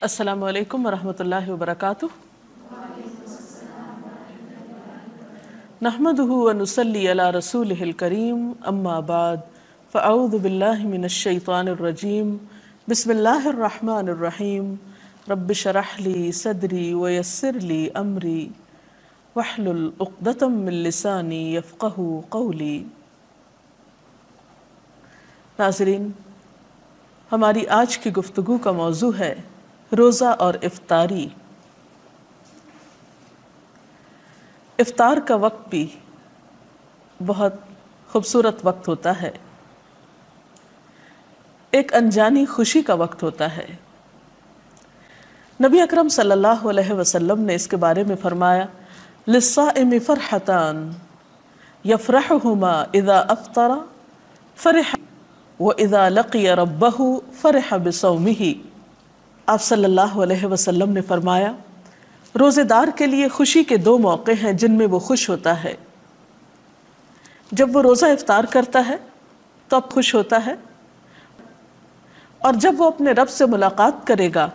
السلام علیکم ورحمۃ اللہ وبرکاتہ۔ نحمده ونصلی علی رسولہ الکریم، اما بعد فاعوذ باللہ من الشیطان الرجیم، بسم اللہ الرحمن الرحیم۔ رب اشرح لی صدری ویسر لی امری واحلل عقدۃ من لسانی یفقہوا قولی۔ ناظرین، ہماری آج کی گفتگو کا موضوع ہے روزہ اور افطاری۔ افطار کا وقت بھی بہت خوبصورت وقت ہوتا ہے، ایک انجانی خوشی کا وقت ہوتا ہے۔ نبی اکرم صلی اللہ علیہ وسلم نے اس کے بارے میں فرمایا، للصائم فرحتان یفرحہما اذا افطر فرح واذا لقی ربہ فرح بصومہ۔ آپ صلی اللہ علیہ وسلم نے فرمایا، روزے دار کے لیے خوشی کے دو موقع ہیں جن میں وہ خوش ہوتا ہے۔ جب وہ روزہ افطار کرتا ہے تو اب خوش ہوتا ہے، اور جب وہ اپنے رب سے ملاقات کرے گا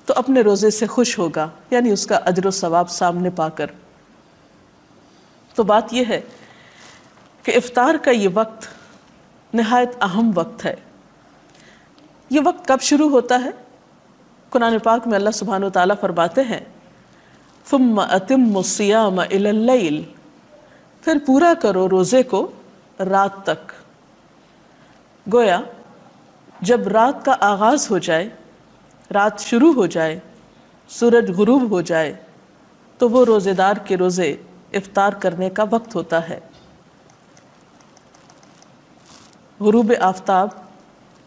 تو اپنے روزے سے خوش ہوگا، یعنی اس کا اجر و ثواب سامنے پا کر۔ تو بات یہ ہے کہ افطار کا یہ وقت نہایت اہم وقت ہے۔ یہ وقت کب شروع ہوتا ہے؟ قرآن پاک میں اللہ سبحانہ و تعالیٰ فرماتے ہیں، ثم اتموا الصیام الی اللیل، پھر پورا کرو روزے کو رات تک۔ گویا جب رات کا آغاز ہو جائے، رات شروع ہو جائے، سورج غروب ہو جائے تو وہ روزے دار کے روزے افطار کرنے کا وقت ہوتا ہے۔ غروب آفتاب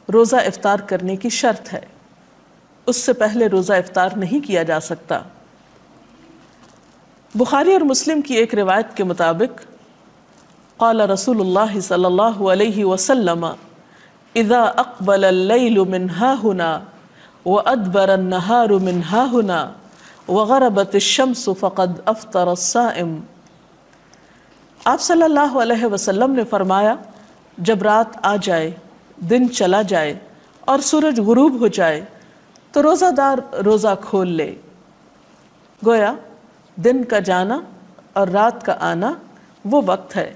روزہ افطار کرنے کی شرط ہے، اس سے پہلے روزہ افطار نہیں کیا جا سکتا۔ بخاری اور مسلم کی ایک روایت کے مطابق قال رسول اللہ صلی اللہ علیہ وسلم، اذا اقبل اللیل من ہاہنا وادبر النہار من ہاہنا وغربت الشمس فقد افطر الصائم۔ آپ صلی اللہ علیہ وسلم نے فرمایا، جب رات آ جائے، دن چلا جائے اور سورج غروب ہو جائے تو روزہ دار روزہ کھول لے۔ گویا دن کا جانا اور رات کا آنا وہ وقت ہے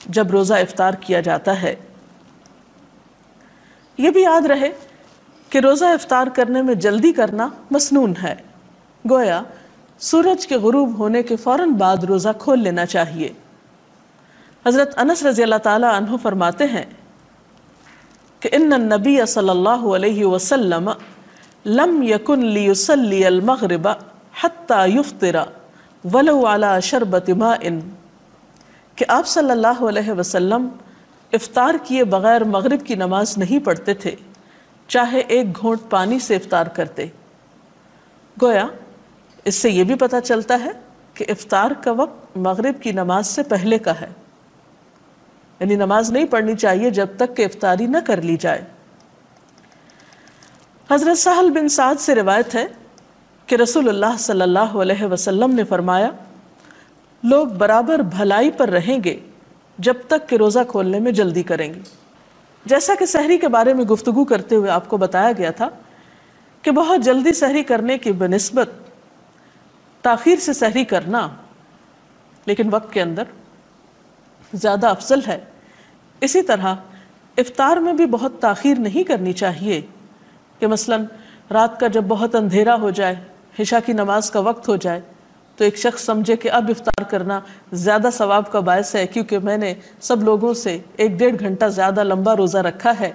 جب روزہ افطار کیا جاتا ہے۔ یہ بھی یاد رہے کہ روزہ افطار کرنے میں جلدی کرنا مسنون ہے، گویا سورج کے غروب ہونے کے فوراً بعد روزہ کھول لینا چاہیے۔ حضرت انس رضی اللہ تعالی عنہ فرماتے ہیں کہ ان النبی صلی اللہ علیہ وسلم لم یکن لیصلی المغرب حتی یفطر ولو علی شربۃ ماء، کہ آپ صلی اللہ علیہ وسلم افطار کیے بغیر مغرب کی نماز نہیں پڑھتے تھے، چاہے ایک گھونٹ پانی سے افطار کرتے۔ گویا اس سے یہ بھی پتہ چلتا ہے کہ افطار کا وقت مغرب کی نماز سے پہلے کا ہے، یعنی نماز نہیں پڑھنی چاہیے جب تک کہ افطاری نہ کر لی جائے۔ حضرت سہل بن سعد سے روایت ہے کہ رسول اللہ صلی اللہ علیہ وسلم نے فرمایا، لوگ برابر بھلائی پر رہیں گے جب تک کہ روزہ کھولنے میں جلدی کریں گے۔ جیسا کہ سحری کے بارے میں گفتگو کرتے ہوئے آپ کو بتایا گیا تھا کہ بہت جلدی سحری کرنے کی بنسبت تاخیر سے سحری کرنا لیکن وقت کے اندر زیادہ افضل ہے۔ اسی طرح افطار میں بھی بہت تاخیر نہیں کرنی چاہیے کہ مثلا رات کا جب بہت اندھیرا ہو جائے، عشاء کی نماز کا وقت ہو جائے تو ایک شخص سمجھے کہ اب افطار کرنا زیادہ ثواب کا باعث ہے کیونکہ میں نے سب لوگوں سے 1-1.5 گھنٹہ زیادہ لمبا روزہ رکھا ہے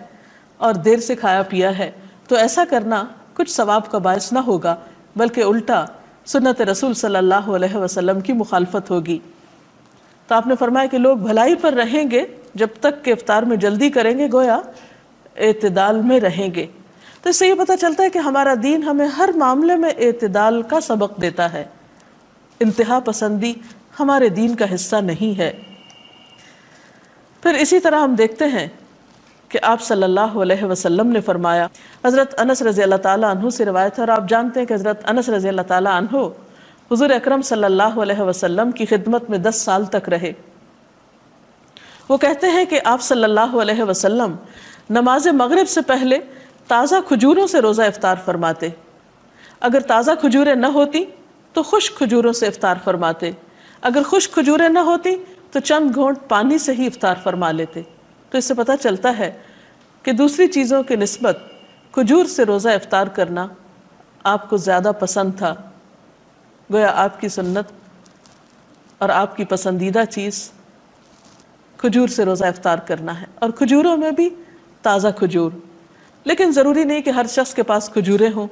اور دیر سے کھایا پیا ہے، تو ایسا کرنا کچھ ثواب کا باعث نہ ہوگا بلکہ الٹا سنت رسول صلی اللہ علیہ وسلم کی مخالفت ہوگی۔ تو آپ نے فرمایا کہ لوگ بھلائی پر رہیں گے جب تک کہ افطار میں جلدی کریں گے، گویا اعتدال میں رہیں گے۔ تو اس سے یہ پتہ چلتا ہے کہ ہمارا دین ہمیں ہر معاملے میں اعتدال کا سبق دیتا ہے، انتہا پسندی ہمارے دین کا حصہ نہیں ہے۔ پھر اسی طرح ہم دیکھتے ہیں کہ آپ صلی اللہ علیہ وسلم نے فرمایا، حضرت انس رضی اللہ تعالیٰ عنہ سے روایت ہے، اور آپ جانتے ہیں کہ حضرت انس رضی اللہ تعالیٰ عنہ حضور اکرم صلی اللہ علیہ وسلم کی خدمت میں 10 سال تک رہے۔ وہ کہتے ہیں کہ آپ صلی اللہ علیہ وسلم نماز مغرب سے پہلے تازہ کھجوروں سے روزہ افطار فرماتے، اگر تازہ کھجوریں نہ ہوتی تو خشک کھجوروں سے افطار فرماتے، اگر خشک کھجوریں نہ ہوتی تو چند گھونٹ پانی سے ہی افطار فرما لیتے۔ تو اس سے پتہ چلتا ہے کہ دوسری چیزوں کی نسبت کھجور سے روزہ افطار کرنا آپ کو زیادہ پسند تھا، گویا آپ کی سنت اور آپ کی پسندیدہ چیز کھجور سے روزہ افطار کرنا ہے، اور کھجوروں میں بھی تازہ کھجور۔ لیکن ضروری نہیں کہ ہر شخص کے پاس کھجوریں ہوں،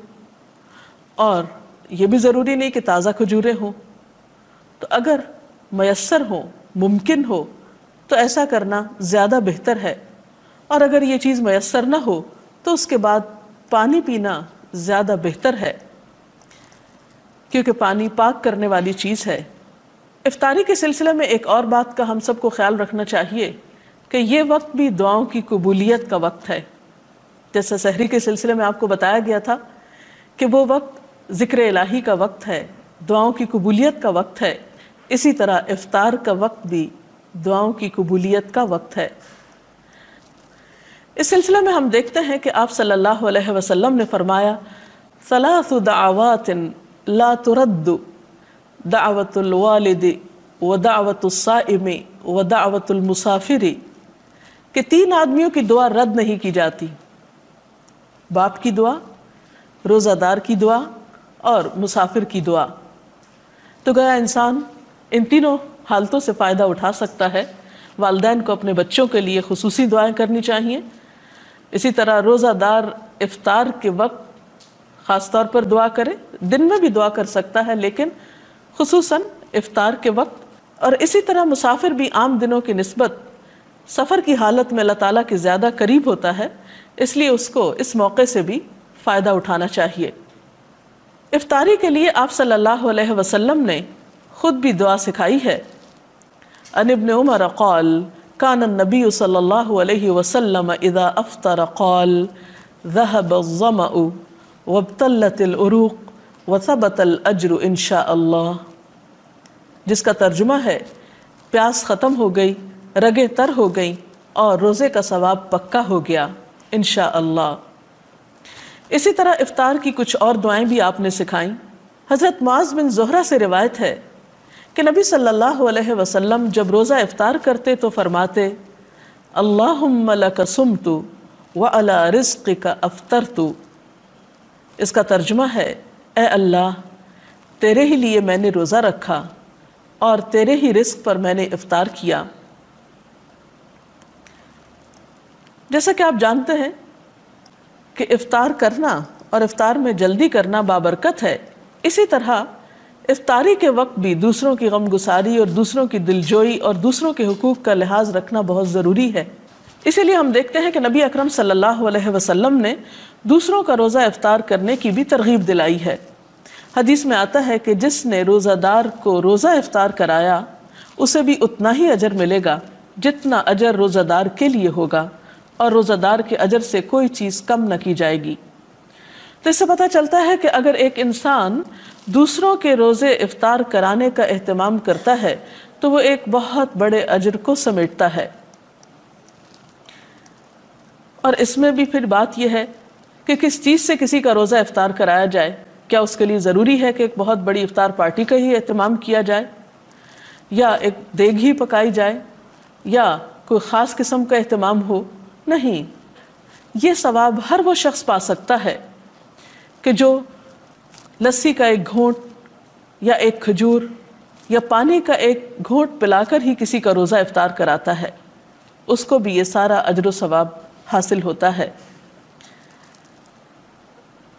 اور یہ بھی ضروری نہیں کہ تازہ کھجوریں ہوں۔ تو اگر میسر ہو، ممکن ہو، تو ایسا کرنا زیادہ بہتر ہے، اور اگر یہ چیز میسر نہ ہو تو اس کے بعد پانی پینا زیادہ بہتر ہے، کیونکہ پانی پاک کرنے والی چیز ہے۔ افطاری کے سلسلے میں ایک اور بات کا ہم سب کو خیال رکھنا چاہیے کہ یہ وقت بھی دعاؤں کی قبولیت کا وقت ہے۔ جیسے سحری کے سلسلے میں آپ کو بتایا گیا تھا کہ وہ وقت ذکر الہی کا وقت ہے، دعاؤں کی قبولیت کا وقت ہے، اسی طرح افطار کا وقت بھی دعاؤں کی قبولیت کا وقت ہے۔ اس سلسلے میں ہم دیکھتے ہیں کہ آپ صلی اللہ علیہ وسلم نے فرمایا ثلاث دعوات لا ترد، دعوت الوالد ودعوت الصائم ودعوت المسافر، کہ 3 آدمیوں کی دعا رد نہیں کی جاتی، باپ کی دعا، روزہ دار کی دعا اور مسافر کی دعا۔ تو گویا انسان ان تینوں حالتوں سے فائدہ اٹھا سکتا ہے۔ والدین کو اپنے بچوں کے لیے خصوصی دعائیں کرنی چاہیے، اسی طرح روزہ دار افطار کے وقت خاص طور پر دعا کرے، دن میں بھی دعا کر سکتا ہے لیکن خصوصاً افطار کے وقت، اور اسی طرح مسافر بھی عام دنوں کی نسبت سفر کی حالت میں اللہ تعالیٰ کے زیادہ قریب ہوتا ہے، اس لیے اس کو اس موقع سے بھی فائدہ اٹھانا چاہیے۔ افطاری کے لیے آپ صلی اللہ علیہ وسلم نے خود بھی دعا سکھائی ہے۔ عن ابن عمر قال كان النبي صلی اللہ علیہ وسلم اذا افطر قال ذهب الظمأ وابتلت العروق وثبت الاجر ان شاء اللہ، جس کا ترجمہ ہے پیاس ختم ہو گئی، رگیں تر ہو گئیں اور روزے کا ثواب پکا ہو گیا انشاءاللہ۔ اسی طرح افطار کی کچھ اور دعائیں بھی آپ نے سکھائیں۔ حضرت معاذ بن زہرہ سے روایت ہے کہ نبی صلی اللہ علیہ وسلم جب روزہ افطار کرتے تو فرماتے اللہم لک صمت وعلی رزقک افطرت۔ اس کا ترجمہ ہے اے اللہ، تیرے ہی لیے میں نے روزہ رکھا اور تیرے ہی رزق پر میں نے افطار کیا۔ جیسا کہ آپ جانتے ہیں کہ افطار کرنا اور افطار میں جلدی کرنا بابرکت ہے، اسی طرح افطاری کے وقت بھی دوسروں کی غم گساری اور دوسروں کی دلجوئی اور دوسروں کے حقوق کا لحاظ رکھنا بہت ضروری ہے۔ اسی لیے ہم دیکھتے ہیں کہ نبی اکرم صلی اللہ علیہ وسلم نے دوسروں کا روزہ افطار کرنے کی بھی ترغیب دلائی ہے۔ حدیث میں آتا ہے کہ جس نے روزہ دار کو روزہ افطار کرایا اسے بھی اتنا ہی اجر ملے گا جتنا اجر روزہ دار کے لیے ہوگا، اور روزہ دار کے اجر سے کوئی چیز کم نہ کی جائے گی۔ تو اس سے پتہ چلتا ہے کہ اگر ایک انسان دوسروں کے روزے افطار کرانے کا اہتمام کرتا ہے تو وہ ایک بہت بڑے اجر کو سمیٹتا ہے۔ اور اس میں بھی پھر بات یہ ہے کہ کس چیز سے کسی کا روزہ افطار کرایا جائے۔ کیا اس کے لیے ضروری ہے کہ ایک بہت بڑی افطار پارٹی کا ہی اہتمام کیا جائے، یا ایک دیگ ہی پکائی جائے، یا کوئی خاص قسم کا اہتمام ہو؟ نہیں، یہ ثواب ہر وہ شخص پا سکتا ہے کہ جو لسی کا ایک گھونٹ یا ایک کھجور یا پانی کا ایک گھونٹ پلا کر ہی کسی کا روزہ افطار کراتا ہے، اس کو بھی یہ سارا اجر و ثواب حاصل ہوتا ہے۔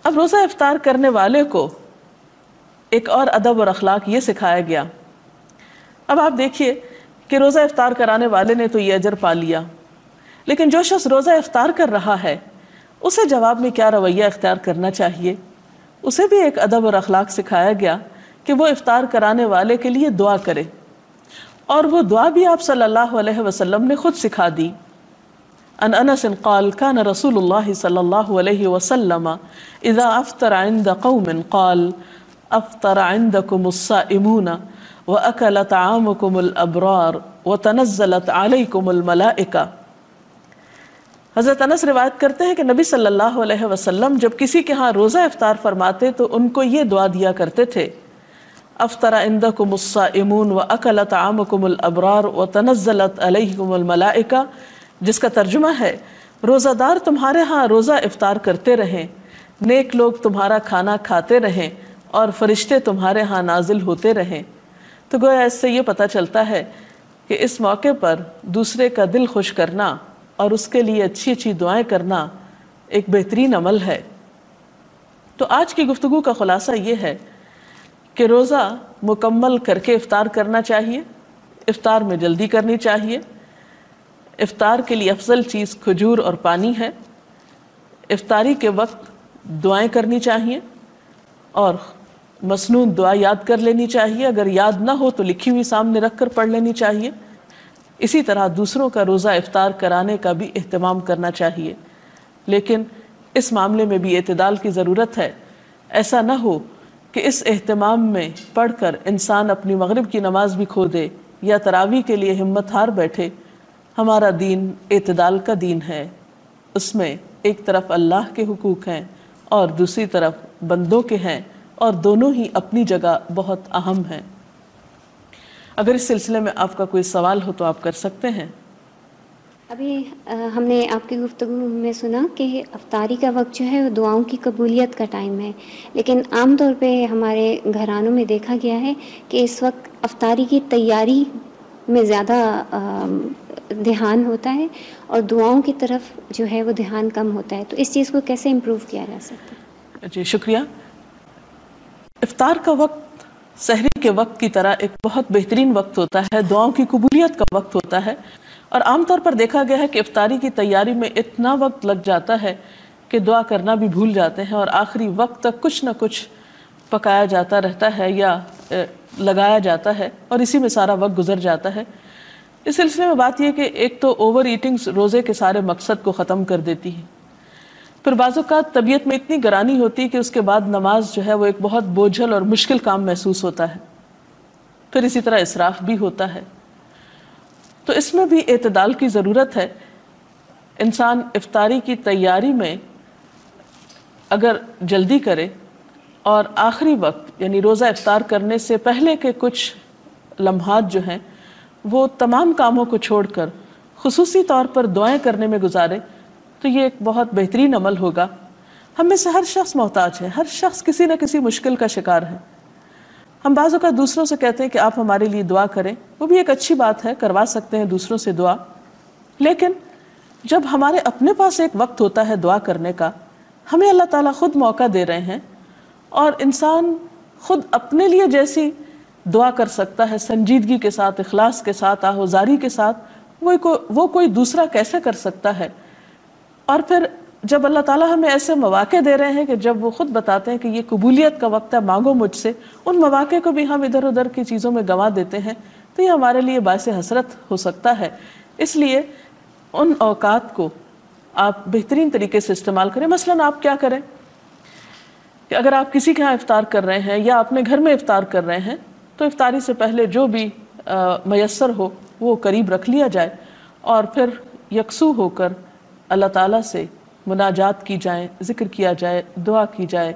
اب روزہ افطار کرنے والے کو ایک اور ادب اور اخلاق یہ سکھایا گیا۔ اب آپ دیکھیے کہ روزہ افطار کرانے والے نے تو یہ اجر پا لیا، لیکن جو شخص روزہ افطار کر رہا ہے اسے جواب میں کیا رویہ اختیار کرنا چاہیے، اسے بھی ایک ادب اور اخلاق سکھایا گیا کہ وہ افطار کرانے والے کے لیے دعا کرے، اور وہ دعا بھی آپ صلی اللہ علیہ وسلم نے خود سکھا دی۔ عن انس قال كان رسول الله صلى الله عليه وسلم اذا افطر عند قوم قال افطر عندكم الصائمون واكل طعامكم الابرار وتنزلت عليكم الملائكه، حضرت انس روایت کرتے ہیں کہ نبی صلی اللہ علیہ وسلم جب کسی کے ہاں روزہ افطار فرماتے تو ان کو یہ دعا دیا کرتے تھے: افطر عندکم الصائمون واکل طعامکم الابرار وتنزلت علیکم الملائکہ، جس کا ترجمہ ہے روزہ دار تمہارے ہاں روزہ افطار کرتے رہیں، نیک لوگ تمہارا کھانا کھاتے رہیں اور فرشتے تمہارے ہاں نازل ہوتے رہیں۔ تو گویا اس سے یہ پتہ چلتا ہے کہ اس موقع پر دوسرے کا دل خوش کرنا اور اس کے لیے اچھی اچھی دعائیں کرنا ایک بہترین عمل ہے۔ تو آج کی گفتگو کا خلاصہ یہ ہے کہ روزہ مکمل کر کے افطار کرنا چاہیے، افطار میں جلدی کرنی چاہیے، افطار کے لیے افضل چیز کھجور اور پانی ہے، افطاری کے وقت دعائیں کرنی چاہیے اور مسنون دعا یاد کر لینی چاہیے، اگر یاد نہ ہو تو لکھی ہوئی سامنے رکھ کر پڑھ لینی چاہیے۔ اسی طرح دوسروں کا روزہ افطار کرانے کا بھی اہتمام کرنا چاہیے، لیکن اس معاملے میں بھی اعتدال کی ضرورت ہے۔ ایسا نہ ہو کہ اس اہتمام میں پڑھ کر انسان اپنی مغرب کی نماز بھی کھو دے یا تراویح کے لیے ہمت ہار بیٹھے۔ ہمارا دین اعتدال کا دین ہے، اس میں ایک طرف اللہ کے حقوق ہیں اور دوسری طرف بندوں کے ہیں، اور دونوں ہی اپنی جگہ بہت اہم ہیں۔ اگر اس سلسلے میں آپ کا کوئی سوال ہو تو آپ کر سکتے ہیں۔ ابھی ہم نے آپ کی گفتگو میں سنا کہ افطاری کا وقت جو ہے وہ دعاؤں کی قبولیت کا ٹائم ہے، لیکن عام طور پہ ہمارے گھرانوں میں دیکھا گیا ہے کہ اس وقت افطاری کی تیاری میں زیادہ دھیان ہوتا ہے اور دعاؤں کی طرف جو ہے وہ دھیان کم ہوتا ہے۔ تو اس چیز کو کیسے امپروو کیا جا سکتا ہے؟ جی شکریہ۔ افطار کا وقت سحری کے وقت کی طرح ایک بہت بہترین وقت ہوتا ہے، دعاؤں کی قبولیت کا وقت ہوتا ہے، اور عام طور پر دیکھا گیا ہے کہ افطاری کی تیاری میں اتنا وقت لگ جاتا ہے کہ دعا کرنا بھی بھول جاتے ہیں، اور آخری وقت تک کچھ نہ کچھ پکایا جاتا رہتا ہے یا لگایا جاتا ہے، اور اسی میں سارا وقت گزر جاتا ہے۔ اس سلسلے میں بات یہ کہ ایک تو اوور ایٹنگ روزے کے سارے مقصد کو ختم کر دیتی ہے، پھر بعض اوقات طبیعت میں اتنی گرانی ہوتی ہے کہ اس کے بعد نماز جو ہے وہ ایک بہت بوجھل اور مشکل کام محسوس ہوتا ہے، پھر اسی طرح اسراف بھی ہوتا ہے۔ تو اس میں بھی اعتدال کی ضرورت ہے۔ انسان افطاری کی تیاری میں اگر جلدی کرے اور آخری وقت یعنی روزہ افطار کرنے سے پہلے کے کچھ لمحات جو ہیں وہ تمام کاموں کو چھوڑ کر خصوصی طور پر دعائیں کرنے میں گزارے تو یہ ایک بہت بہترین عمل ہوگا۔ ہم میں سے ہر شخص محتاج ہے، ہر شخص کسی نہ کسی مشکل کا شکار ہے۔ ہم بعض اوقات دوسروں سے کہتے ہیں کہ آپ ہمارے لیے دعا کریں، وہ بھی ایک اچھی بات ہے، کروا سکتے ہیں دوسروں سے دعا، لیکن جب ہمارے اپنے پاس ایک وقت ہوتا ہے دعا کرنے کا، ہمیں اللہ تعالیٰ خود موقع دے رہے ہیں، اور انسان خود اپنے لیے جیسی دعا کر سکتا ہے سنجیدگی کے ساتھ، اخلاص کے ساتھ، آہوزاری کے ساتھ، وہ کوئی دوسرا کیسے کر سکتا ہے؟ اور پھر جب اللہ تعالیٰ ہمیں ایسے مواقع دے رہے ہیں کہ جب وہ خود بتاتے ہیں کہ یہ قبولیت کا وقت ہے، مانگو مجھ سے، ان مواقع کو بھی ہم ادھر ادھر کی چیزوں میں گنوا دیتے ہیں، تو یہ ہمارے لیے باعث حسرت ہو سکتا ہے۔ اس لیے ان اوقات کو آپ بہترین طریقے سے استعمال کریں۔ مثلاً آپ کیا کریں کہ اگر آپ کسی کے ہاں افطار کر رہے ہیں یا اپنے گھر میں افطار کر رہے ہیں تو افطاری سے پہلے جو بھی میسر ہو وہ قریب رکھ لیا جائے، اور پھر یکسو ہو کر اللہ تعالیٰ سے مناجات کی جائیں، ذکر کیا جائے، دعا کی جائے،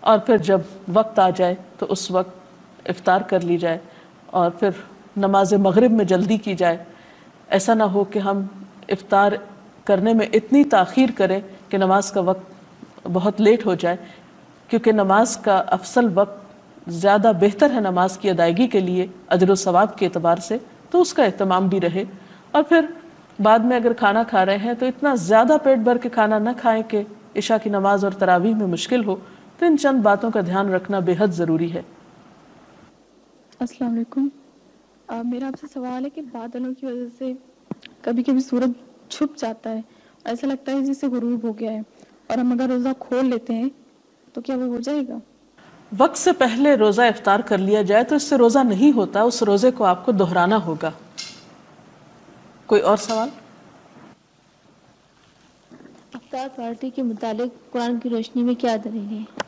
اور پھر جب وقت آ جائے تو اس وقت افطار کر لی جائے، اور پھر نماز مغرب میں جلدی کی جائے۔ ایسا نہ ہو کہ ہم افطار کرنے میں اتنی تاخیر کریں کہ نماز کا وقت بہت لیٹ ہو جائے، کیونکہ نماز کا افضل وقت زیادہ بہتر ہے نماز کی ادائیگی کے لیے اجر و ثواب کے اعتبار سے، تو اس کا اہتمام بھی رہے۔ اور پھر بعد میں اگر کھانا کھا رہے ہیں تو اتنا زیادہ پیٹ بھر کے کھانا نہ کھائیں کہ عشاء کی نماز اور تراویح میں مشکل ہو۔ تو ان چند باتوں کا دھیان رکھنا بے حد ضروری ہے۔ السلام علیکم۔ میرا آپ سے سوال ہے کہ بادلوں کی وجہ سے کبھی کبھی سورج چھپ جاتا ہے، ایسا لگتا ہے جیسے غروب ہو گیا ہے، اور ہم اگر روزہ کھول لیتے ہیں تو کیا وہ ہو جائے گا؟ وقت سے پہلے روزہ افطار کر لیا جائے تو اس سے روزہ نہیں ہوتا، اس روزے کو آپ کو دہرانا ہوگا۔ کوئی اور سوال؟ افطار پارٹی کے متعلق قرآن کی روشنی میں کیا دلیل ہے؟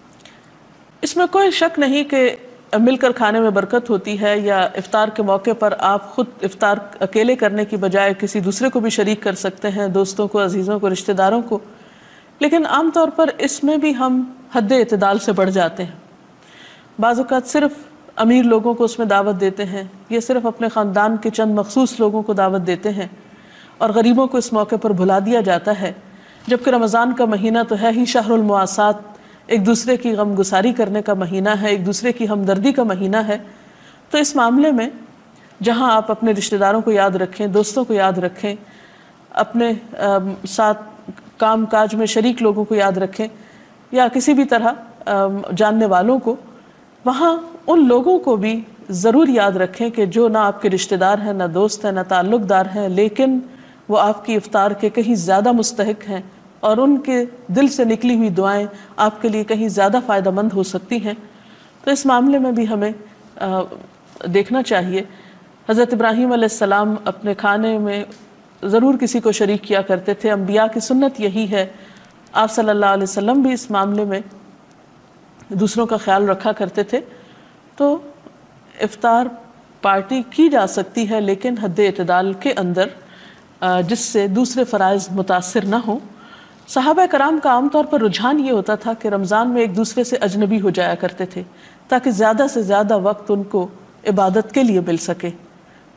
اس میں کوئی شک نہیں کہ مل کر کھانے میں برکت ہوتی ہے، یا افطار کے موقع پر آپ خود افطار اکیلے کرنے کی بجائے کسی دوسرے کو بھی شریک کر سکتے ہیں، دوستوں کو، عزیزوں کو، رشتہ داروں کو. لیکن عام طور پر اس میں بھی ہم حد اعتدال سے بڑھ جاتے ہیں. بعض اوقات صرف امیر لوگوں کو اس میں دعوت دیتے ہیں، یا صرف اپنے خاندان کے چند مخصوص لوگوں کو دعوت دیتے ہیں، اور غریبوں کو اس موقع پر بھلا دیا جاتا ہے. جبکہ رمضان کا مہینہ تو ہے ہی شہر المواسات، ایک دوسرے کی غم گساری کرنے کا مہینہ ہے، ایک دوسرے کی ہمدردی کا مہینہ ہے. تو اس معاملے میں جہاں آپ اپنے رشتہ داروں کو یاد رکھیں، دوستوں کو یاد رکھیں، اپنے ساتھ کام کاج میں شریک لوگوں کو یاد رکھیں، یا کسی بھی طرح جاننے والوں کو، وہاں ان لوگوں کو بھی ضرور یاد رکھیں کہ جو نہ آپ کے رشتہ دار ہیں، نہ دوست ہیں، نہ تعلق دار ہیں، لیکن وہ آپ کی افطار کے کہیں زیادہ مستحق ہیں، اور ان کے دل سے نکلی ہوئی دعائیں آپ کے لیے کہیں زیادہ فائدہ مند ہو سکتی ہیں. تو اس معاملے میں بھی ہمیں دیکھنا چاہیے. حضرت ابراہیم علیہ السلام اپنے کھانے میں ضرور کسی کو شریک کیا کرتے تھے. انبیاء کی سنت یہی ہے. آپ صلی اللہ علیہ وسلم بھی اس معاملے میں دوسروں کا خیال رکھا کرتے تھے. تو افطار پارٹی کی جا سکتی ہے، لیکن حد اعتدال کے اندر، جس سے دوسرے فرائض متاثر نہ ہوں. صحابہ کرام کا عام طور پر رجحان یہ ہوتا تھا کہ رمضان میں ایک دوسرے سے اجنبی ہو جایا کرتے تھے، تاکہ زیادہ سے زیادہ وقت ان کو عبادت کے لیے مل سکے.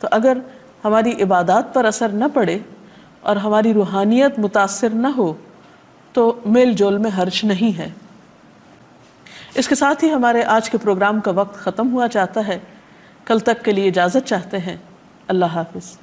تو اگر ہماری عبادات پر اثر نہ پڑے اور ہماری روحانیت متاثر نہ ہو تو میل جول میں حرج نہیں ہے. اس کے ساتھ ہی ہمارے آج کے پروگرام کا وقت ختم ہوا چاہتا ہے. کل تک کے لیے اجازت چاہتے ہیں. اللہ حافظ.